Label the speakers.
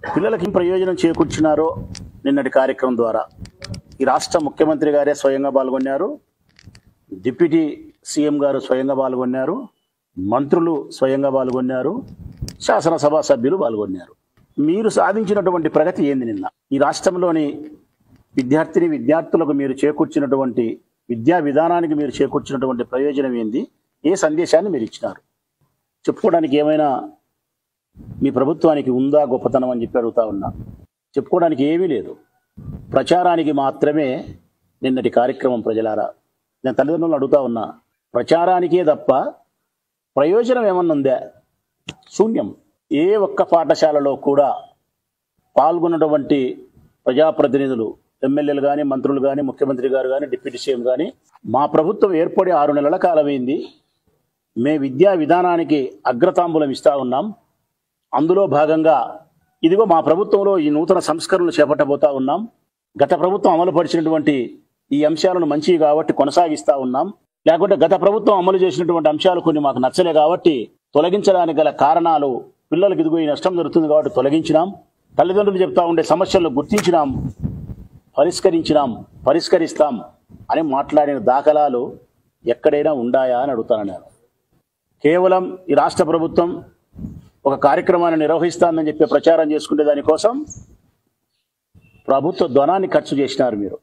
Speaker 1: పిల్లలకి ప్రయోజనం చేకూర్చినారో నిన్నటి కార్యక్రమం ద్వారా ఈ రాష్ట్ర ముఖ్యమంత్రి గారే స్వయంగా పాల్గొన్నారు, డిప్యూటీ సీఎం గారు స్వయంగా పాల్గొన్నారు, మంత్రులు స్వయంగా పాల్గొన్నారు, శాసనసభ సభ్యులు పాల్గొన్నారు. మీరు సాధించినటువంటి ప్రగతి ఏంది? నిన్న ఈ రాష్ట్రంలోని విద్యార్థులకు మీరు చేకూర్చినటువంటి విద్యా విధానానికి మీరు చేకూర్చినటువంటి ప్రయోజనం ఏంది? ఏ సందేశాన్ని మీరు ఇచ్చినారు? చెప్పుకోవడానికి ఏమైనా మీ ప్రభుత్వానికి ఉందా గొప్పతనం అని చెప్పి అడుగుతా ఉన్నా. చెప్పుకోవడానికి ఏమీ లేదు. ప్రచారానికి మాత్రమే నిన్నటి కార్యక్రమం. ప్రజలారా, నేను తల్లిదండ్రులను అడుగుతా ఉన్నా, ప్రచారానికే తప్ప ప్రయోజనం ఏమన్నా ఉందా? శూన్యం. ఏ ఒక్క పాఠశాలలో కూడా పాల్గొన్నటువంటి ప్రజాప్రతినిధులు, ఎమ్మెల్యేలు కానీ, మంత్రులు కానీ, ముఖ్యమంత్రి గారు కానీ, డిప్యూటీ సీఎం కానీ, మా ప్రభుత్వం ఏర్పడి 6 నెలల కాలమైంది, మే విద్యా విధానానికి అగ్రతాంబూలం ఇస్తా ఉన్నాం, అందులో భాగంగా ఇదిగో మా ప్రభుత్వంలో ఈ నూతన సంస్కరణలు చేపట్టబోతా ఉన్నాం, గత ప్రభుత్వం అమలుపరిచినటువంటి ఈ అంశాలను మంచివి కాబట్టి కొనసాగిస్తా ఉన్నాం, లేకుంటే గత ప్రభుత్వం అమలు చేసినటువంటి అంశాలు కొన్ని మాకు నచ్చలే కాబట్టి తొలగించడానికి గల కారణాలు, పిల్లలకు ఇదిగో ఈ నష్టం జరుగుతుంది కాబట్టి తొలగించినాం, తల్లిదండ్రులు చెప్తా ఉండే సమస్యలను గుర్తించినాం, పరిష్కరిస్తాం అని మాట్లాడిన దాఖలాలు ఎక్కడైనా ఉండాయా అని అడుగుతాను నేను. కేవలం ఈ రాష్ట్ర ప్రభుత్వం ఒక కార్యక్రమాన్ని నిర్వహిస్తానని చెప్పి ప్రచారం చేసుకునే దానికోసం ప్రభుత్వ ధనాన్ని ఖర్చు చేసినారు మీరు.